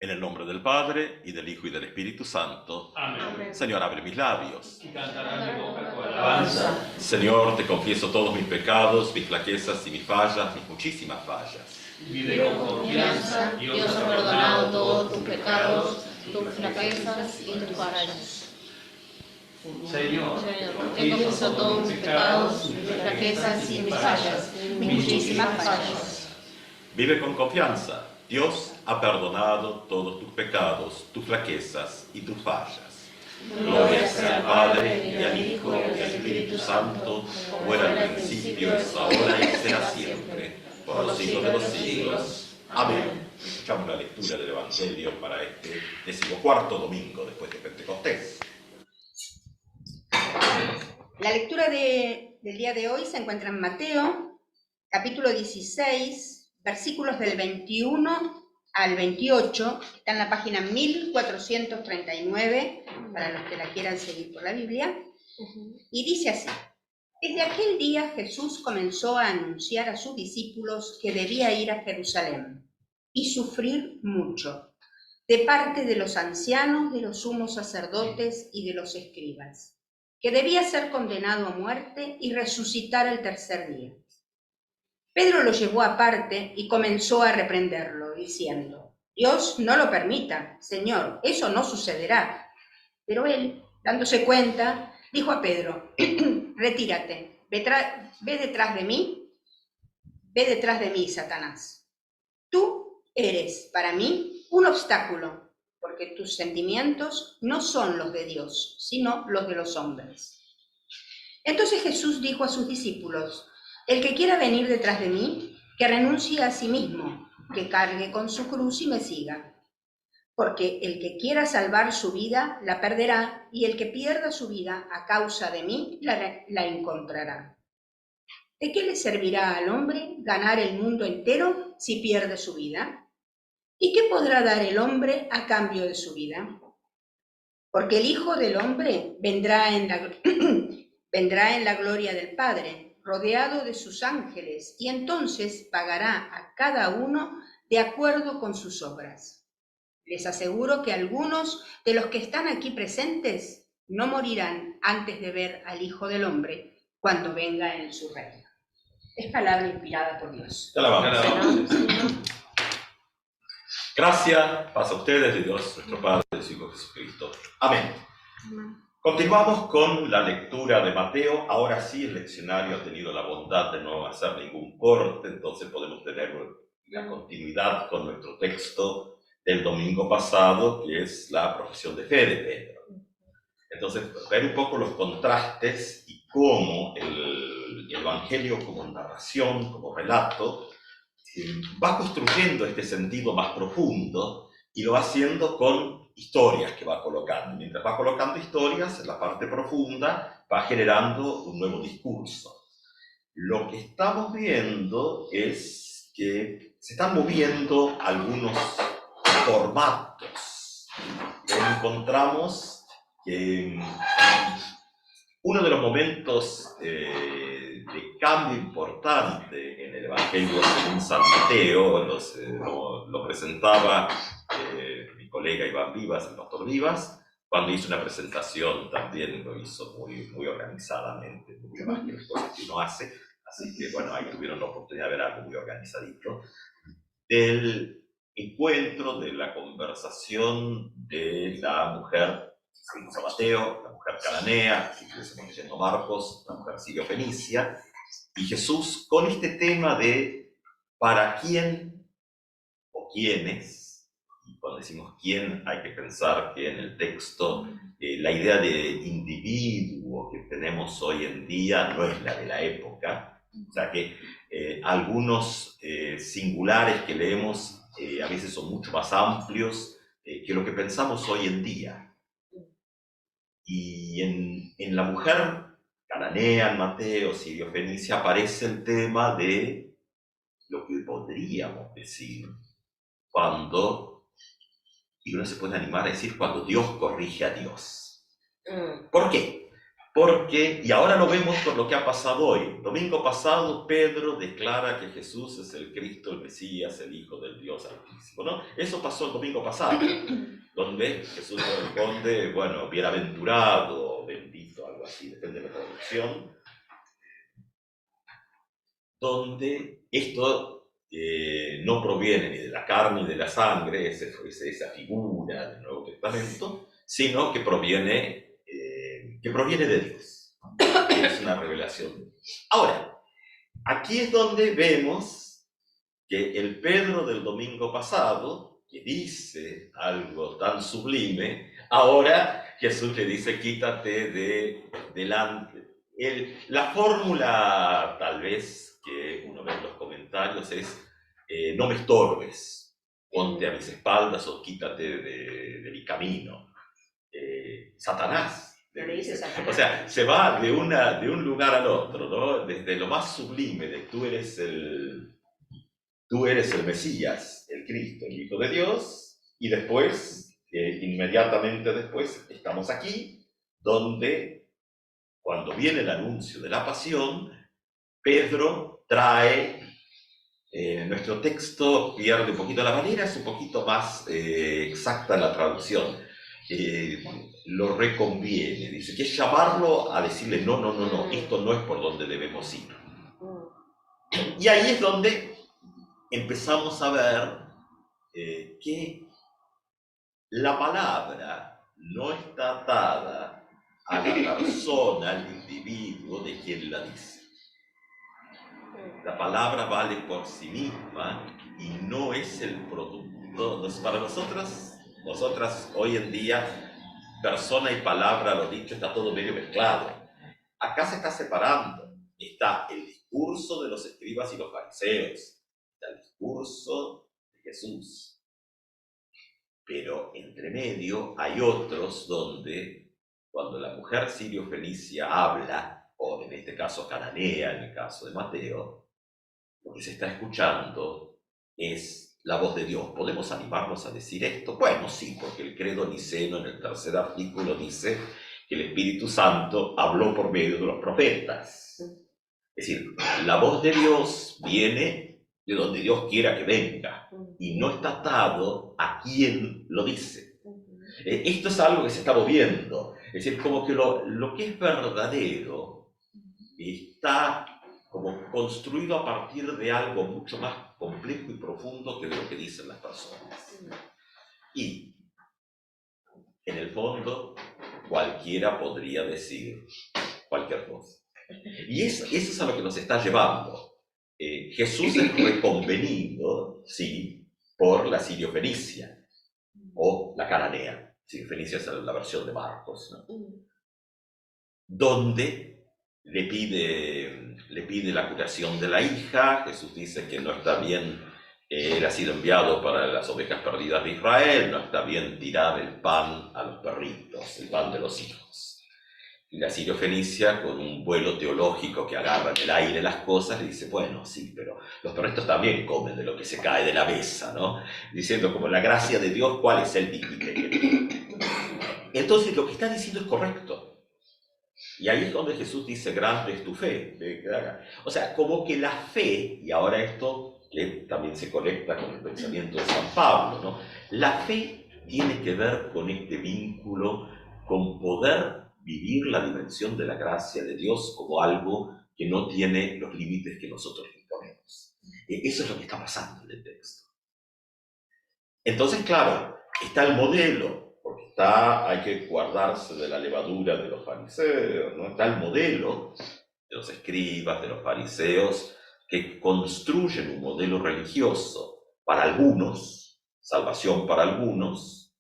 En el nombre del Padre, y del Hijo, y del Espíritu Santo. Amén. Señor, abre mis labios. Y cantará mi boca tu alabanza. Señor, te confieso todos mis pecados, mis flaquezas y mis fallas, mis muchísimas fallas. Vive con confianza, Dios ha perdonado todos tus pecados, tus flaquezas y tus fallas. Señor, Te confieso todos mis pecados, mis flaquezas y mis fallas, mis muchísimas fallas. Vive con confianza. Dios ha perdonado todos tus pecados, tus flaquezas y tus fallas. Gloria sea al Padre, y al Hijo, y al Espíritu Santo, como era al principio, es ahora y será siempre, por los siglos de los siglos. Amén. Escuchamos la lectura del Evangelio para este 14º domingo después de Pentecostés. La lectura del día de hoy se encuentra en Mateo, capítulo 16, versículos del 21 al 28, está en la página 1439, para los que la quieran seguir por la Biblia, y dice así: Desde aquel día Jesús comenzó a anunciar a sus discípulos que debía ir a Jerusalén y sufrir mucho, de parte de los ancianos, de los sumos sacerdotes y de los escribas, que debía ser condenado a muerte y resucitar al tercer día. Pedro lo llevó aparte y comenzó a reprenderlo, diciendo: Dios no lo permita, Señor, eso no sucederá. Pero él, dándose cuenta, dijo a Pedro: Retírate, ve detrás de mí, Satanás. Tú eres para mí un obstáculo, porque tus sentimientos no son los de Dios, sino los de los hombres. Entonces Jesús dijo a sus discípulos: El que quiera venir detrás de mí, que renuncie a sí mismo, que cargue con su cruz y me siga. Porque el que quiera salvar su vida, la perderá, y el que pierda su vida a causa de mí, la encontrará. ¿De qué le servirá al hombre ganar el mundo entero si pierde su vida? ¿Y qué podrá dar el hombre a cambio de su vida? Porque el Hijo del Hombre vendrá en la gloria del Padre, rodeado de sus ángeles, y entonces pagará a cada uno de acuerdo con sus obras. Les aseguro que algunos de los que están aquí presentes no morirán antes de ver al Hijo del Hombre cuando venga en su reino. Es palabra inspirada por Dios. Te alabamos. Gracias, paz a ustedes, de Dios, nuestro Padre, de su Hijo Jesucristo. Amén. Continuamos con la lectura de Mateo. Ahora sí, el leccionario ha tenido la bondad de no hacer ningún corte, entonces podemos tener la continuidad con nuestro texto del domingo pasado, que es la profesión de fe de Pedro. Entonces, ver un poco los contrastes y cómo el Evangelio como narración, como relato, va construyendo este sentido más profundo y lo va haciendo con historias que va colocando. Mientras va colocando historias, en la parte profunda va generando un nuevo discurso. Lo que estamos viendo es que se están moviendo algunos formatos. Encontramos que uno de los momentos de cambio importante en el Evangelio según San Mateo, lo presentaba mi colega Iván Vivas, el pastor Vivas, cuando hizo una presentación. También lo hizo muy organizadamente, mucho más que las cosas que uno hace, así que bueno, ahí tuvieron la oportunidad de ver algo muy organizadito, del encuentro, de la conversación de la mujer, seguimos a Mateo, la mujer cananea, si estuviésemos leyendo Marcos, la mujer sirio-fenicia, y Jesús con este tema de para quién o quiénes. Y cuando decimos quién, hay que pensar que en el texto la idea de individuo que tenemos hoy en día no es la de la época. O sea que algunos singulares que leemos a veces son mucho más amplios que lo que pensamos hoy en día. Y en la mujer cananea, en Mateo, sirio-fenicia, aparece el tema de lo que podríamos decir cuando, y uno se puede animar a decir, cuando Dios corrige a Dios. ¿Por qué? Porque, y ahora lo vemos con lo que ha pasado hoy. Domingo pasado, Pedro declara que Jesús es el Cristo, el Mesías, el Hijo del Dios Altísimo, ¿no? Eso pasó el domingo pasado, donde Jesús responde, bueno, bienaventurado, bendito, algo así, depende de la traducción, donde esto no proviene ni de la carne ni de la sangre, esa figura del Nuevo Testamento, sino que proviene de Dios. Es una revelación. Ahora, aquí es donde vemos que el Pedro del domingo pasado, que dice algo tan sublime, ahora Jesús le dice, quítate de delante. La fórmula, tal vez, que uno ve en los comentarios es, no me estorbes, ponte a mis espaldas o quítate de mi camino. Satanás. Le dice Satanás. O sea, se va de un lugar al otro, ¿no? Desde lo más sublime de tú eres el Mesías, el Cristo, el Hijo de Dios, y después, inmediatamente después, estamos aquí, donde cuando viene el anuncio de la pasión, Pedro trae, nuestro texto pierde un poquito la manera, es un poquito más exacta la traducción. Lo reconviene, dice, que es llamarlo a decirle, no, esto no es por donde debemos ir. Y ahí es donde empezamos a ver que la palabra no está atada a la persona, al individuo de quien la dice. La palabra vale por sí misma y no es el producto. Para nosotras hoy en día, persona y palabra, lo dicho, está todo medio mezclado. Acá se está separando. Está el discurso de los escribas y los fariseos. Está el discurso de Jesús. Pero entre medio hay otros donde, cuando la mujer sirio-fenicia habla, o en este caso cananea, en el caso de Mateo, lo que se está escuchando es la voz de Dios. ¿Podemos animarnos a decir esto? Bueno, sí, porque el credo niceno en el tercer artículo dice que el Espíritu Santo habló por medio de los profetas. Es decir, la voz de Dios viene de donde Dios quiera que venga y no está atado a quien lo dice. Esto es algo que se está moviendo. Es decir, como que lo que es verdadero está como construido a partir de algo mucho más complejo y profundo que de lo que dicen las personas. Y, en el fondo, cualquiera podría decir cualquier cosa. Y eso es a lo que nos está llevando. Jesús es reconvenido, sí, por la sirio-fenicia o la cananea. Sirio-fenicia es la versión de Marcos, ¿no? Donde le pide la curación de la hija. Jesús dice que no está bien, él ha sido enviado para las ovejas perdidas de Israel, no está bien tirar el pan a los perritos, el pan de los hijos. Y la sirio-fenicia, con un vuelo teológico que agarra en el aire las cosas, le dice, bueno, sí, pero los perritos también comen de lo que se cae de la mesa, ¿no? Diciendo, como la gracia de Dios, ¿cuál es el límite que tiene? Entonces, lo que está diciendo es correcto. Y ahí es donde Jesús dice, grande es tu fe. O sea, como que la fe, y ahora esto que también se conecta con el pensamiento de San Pablo, ¿no? La fe tiene que ver con este vínculo, con poder vivir la dimensión de la gracia de Dios como algo que no tiene los límites que nosotros imponemos. Eso es lo que está pasando en el texto. Entonces, claro, está el modelo, porque hay que guardarse de la levadura de los fariseos, ¿no? Está el modelo de los escribas, de los fariseos, que construyen un modelo religioso para algunos, salvación para algunos,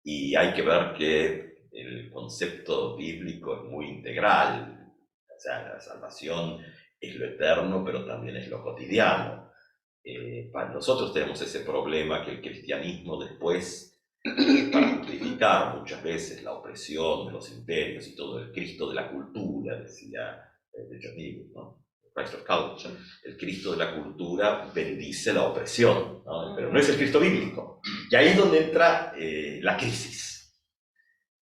y hay que ver que el concepto bíblico es muy integral. O sea, la salvación es lo eterno, pero también es lo cotidiano. Para nosotros tenemos ese problema que el cristianismo después, para justificar muchas veces la opresión de los imperios y todo, el Cristo de la cultura, decía John Dewey, ¿no? Christ of Culture. El Cristo de la cultura bendice la opresión, ¿no? Pero no es el Cristo bíblico. Y ahí es donde entra la crisis.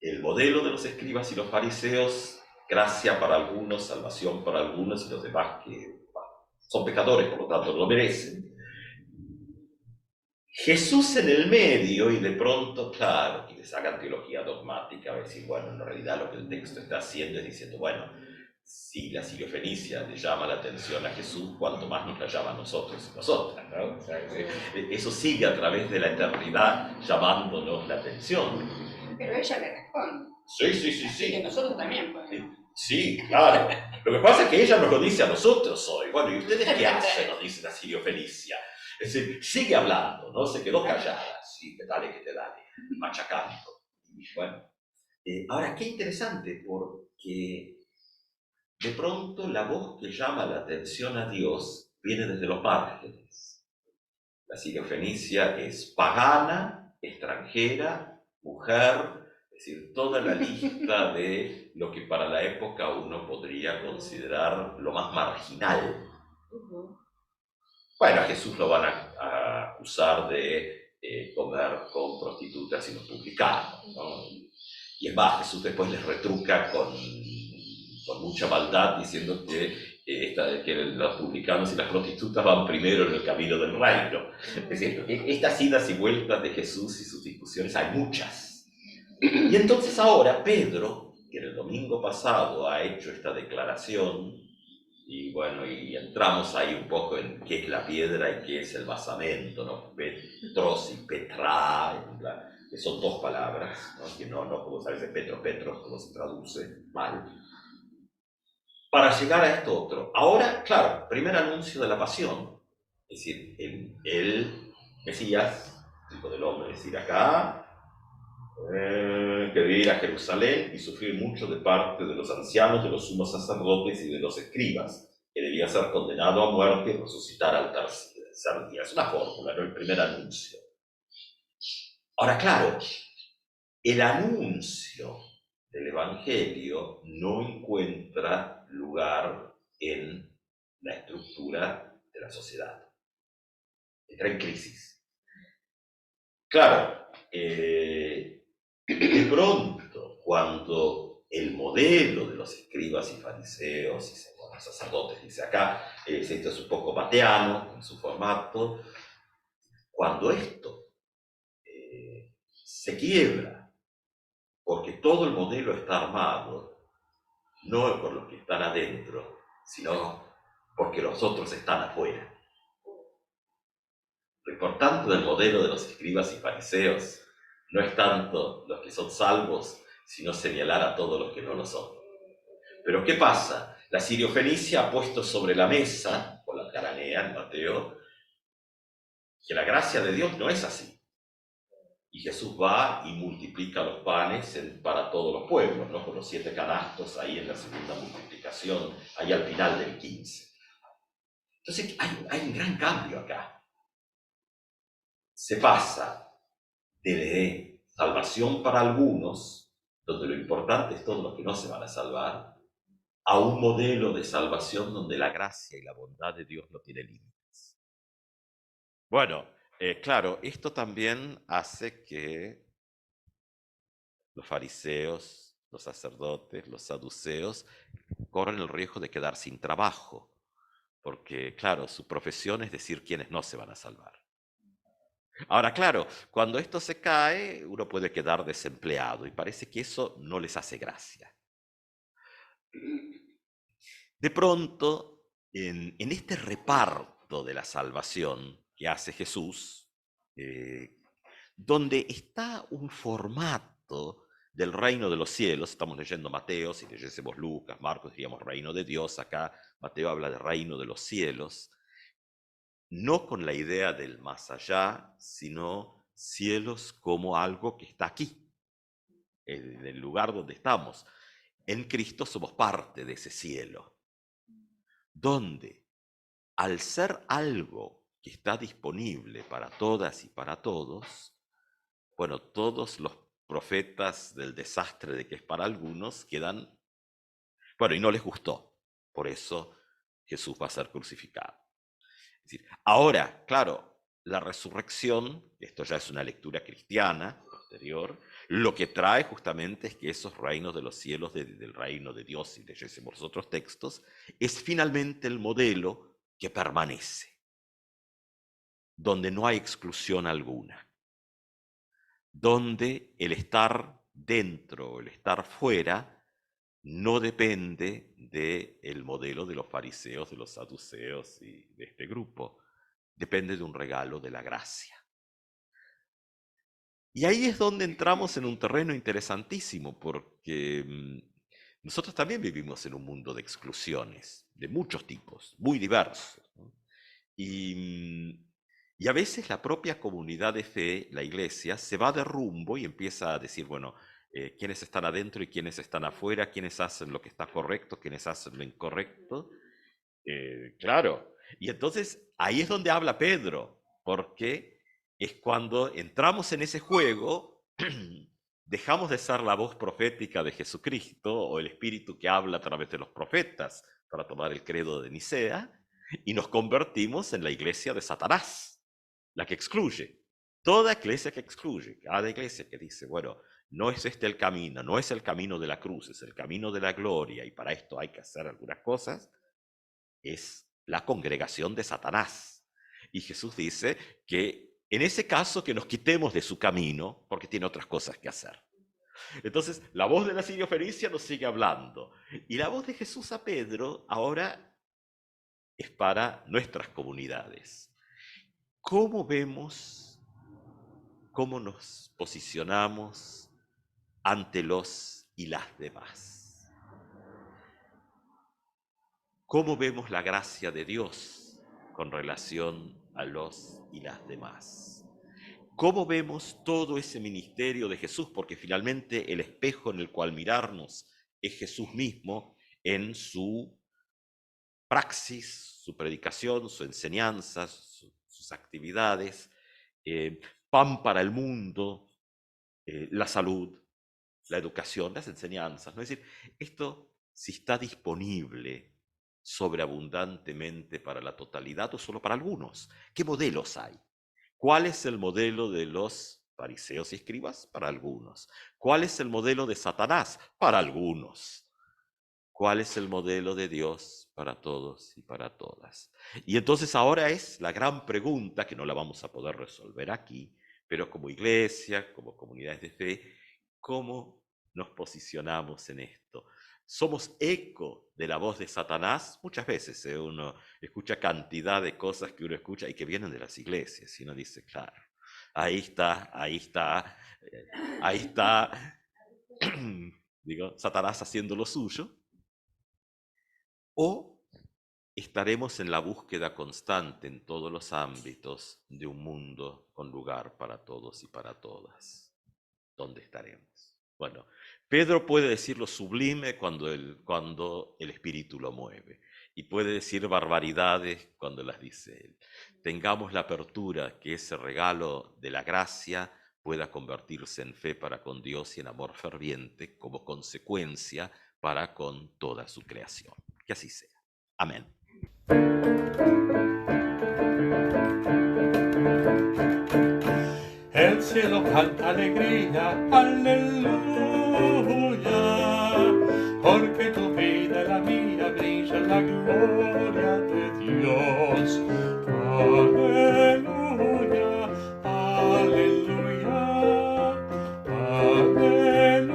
El modelo de los escribas y los fariseos gracia para algunos, salvación para algunos y los demás que son pecadores, por lo tanto no lo merecen. Jesús en el medio y de pronto, claro, que les hagan teología dogmática, a decir, bueno, en realidad lo que el texto está haciendo es diciendo, bueno, si la siriofenicia le llama la atención a Jesús, cuanto más nos la llama a nosotros y nosotras, ¿no? O sea, eso sigue a través de la eternidad llamándonos la atención. Pero ella le responde. Sí. Que nosotros también, pues. Sí, claro. Lo que pasa es que ella nos lo dice a nosotros hoy. Bueno, ¿y ustedes qué hacen? Nos dice la siriofenicia. Es decir, sigue hablando, no se quedó callada. Sí, que te dale, machacando. Y bueno, ahora qué interesante, porque de pronto la voz que llama la atención a Dios viene desde los márgenes. La siriofenicia es pagana, extranjera, mujer, es decir, toda la lista de lo que para la época uno podría considerar lo más marginal. Bueno, a Jesús lo van a acusar de comer con prostitutas y los publicanos, ¿no? Y es más, Jesús después les retruca con mucha maldad diciendo que los publicanos y las prostitutas van primero en el camino del reino. Es decir, estas idas y vueltas de Jesús y sus discusiones hay muchas. Y entonces ahora Pedro, que el domingo pasado ha hecho esta declaración, y bueno, y entramos ahí un poco en qué es la piedra y qué es el basamento, ¿no? Petros y Petra, que son dos palabras, ¿no? Que no como sabes de Petros, como se traduce mal. Para llegar a esto otro. Ahora, claro, primer anuncio de la pasión. Es decir, el Mesías, Hijo del Hombre, es decir, acá, que debe ir a Jerusalén y sufrir mucho de parte de los ancianos, de los sumos sacerdotes y de los escribas, que debía ser condenado a muerte y resucitar al tercer día. Es una fórmula, ¿no? El primer anuncio. Ahora, claro, el anuncio del Evangelio no encuentra lugar en la estructura de la sociedad. Entra en crisis. Claro, de pronto, cuando el modelo de los escribas y fariseos y los sacerdotes, dice acá, esto es un poco mateano en su formato, cuando esto se quiebra, porque todo el modelo está armado, no por los que están adentro, sino porque los otros están afuera. Lo importante del modelo de los escribas y fariseos no es tanto los que son salvos, sino señalar a todos los que no lo son. Pero ¿qué pasa? La siriofenicia ha puesto sobre la mesa, con la caranea en Mateo, que la gracia de Dios no es así. Y Jesús va y multiplica los panes para todos los pueblos, ¿no? Con los 7 canastos ahí en la segunda multiplicación, ahí al final del 15. Entonces hay un gran cambio acá. Se pasa de salvación para algunos, donde lo importante es todos los que no se van a salvar, a un modelo de salvación donde la gracia y la bondad de Dios no tiene límites. Bueno, claro, esto también hace que los fariseos, los sacerdotes, los saduceos corren el riesgo de quedar sin trabajo, porque, claro, su profesión es decir quiénes no se van a salvar. Ahora, claro, cuando esto se cae, uno puede quedar desempleado y parece que eso no les hace gracia. De pronto, en este reparto de la salvación que hace Jesús, donde está un formato del reino de los cielos, estamos leyendo Mateo, si leyésemos Lucas, Marcos, diríamos reino de Dios, acá Mateo habla de reino de los cielos, no con la idea del más allá, sino cielos como algo que está aquí, en el lugar donde estamos. En Cristo somos parte de ese cielo, donde al ser algo que está disponible para todas y para todos, bueno, todos los profetas del desastre de que es para algunos quedan, bueno, y no les gustó, por eso Jesús va a ser crucificado. Es decir, ahora, claro, la resurrección, esto ya es una lectura cristiana, los posterior, lo que trae justamente es que esos reinos de los cielos, del reino de Dios, y leyésemos los otros textos, es finalmente el modelo que permanece, donde no hay exclusión alguna, donde el estar dentro o el estar fuera no depende del modelo de los fariseos, de los saduceos y de este grupo, depende de un regalo de la gracia. Y ahí es donde entramos en un terreno interesantísimo, porque nosotros también vivimos en un mundo de exclusiones, de muchos tipos, muy diversos, ¿no? Y a veces la propia comunidad de fe, la iglesia, se va de rumbo y empieza a decir, bueno, quiénes están adentro y quiénes están afuera, quiénes hacen lo que está correcto, quiénes hacen lo incorrecto. Claro, y entonces ahí es donde habla Pedro, porque es cuando entramos en ese juego, dejamos de ser la voz profética de Jesucristo o el espíritu que habla a través de los profetas, para tomar el credo de Nicea, y nos convertimos en la iglesia de Satanás, la que excluye. Toda iglesia que excluye, cada iglesia que dice, bueno, no es este el camino, no es el camino de la cruz, es el camino de la gloria, y para esto hay que hacer algunas cosas, es la congregación de Satanás. Y Jesús dice que en ese caso que nos quitemos de su camino, porque tiene otras cosas que hacer. Entonces, la voz de la Sirio-Fenicia nos sigue hablando. Y la voz de Jesús a Pedro ahora es para nuestras comunidades. ¿Cómo vemos, cómo nos posicionamos ante los y las demás? ¿Cómo vemos la gracia de Dios con relación a los y las demás? ¿Cómo vemos todo ese ministerio de Jesús? Porque finalmente el espejo en el cual mirarnos es Jesús mismo en su praxis, su predicación, su enseñanza, sus actividades, pan para el mundo, la salud, la educación, las enseñanzas, ¿no? Es decir, esto si está disponible sobreabundantemente para la totalidad o solo para algunos. ¿Qué modelos hay? ¿Cuál es el modelo de los fariseos y escribas? Para algunos. ¿Cuál es el modelo de Satanás? Para algunos. ¿Cuál es el modelo de Dios para todos y para todas? Y entonces ahora es la gran pregunta, que no la vamos a poder resolver aquí, pero como iglesia, como comunidades de fe, ¿cómo nos posicionamos en esto? ¿Somos eco de la voz de Satanás? Muchas veces uno escucha cantidad de cosas que uno escucha y que vienen de las iglesias, y uno dice, claro, ahí está, digo, Satanás haciendo lo suyo. ¿O estaremos en la búsqueda constante en todos los ámbitos de un mundo con lugar para todos y para todas? ¿Dónde estaremos? Bueno, Pedro puede decir lo sublime cuando el Espíritu lo mueve, y puede decir barbaridades cuando las dice él. Tengamos la apertura que ese regalo de la gracia pueda convertirse en fe para con Dios y en amor ferviente como consecuencia para con toda su creación. Que así sea. Amén. El cielo canta alegría, aleluya, porque tu vida y la mía brilla en la gloria de Dios. Aleluya, aleluya,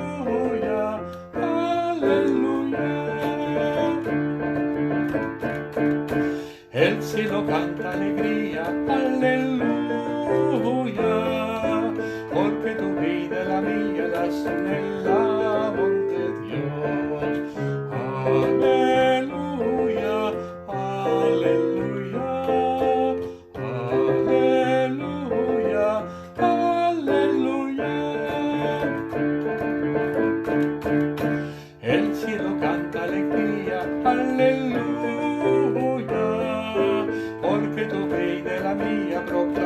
aleluya, aleluya. El cielo canta alegría, aleluya, porque tu vida y la mía las en el amor de Dios. Aleluya, aleluya, aleluya, aleluya. El cielo canta alegría, aleluya, porque tu vida y la mía proclama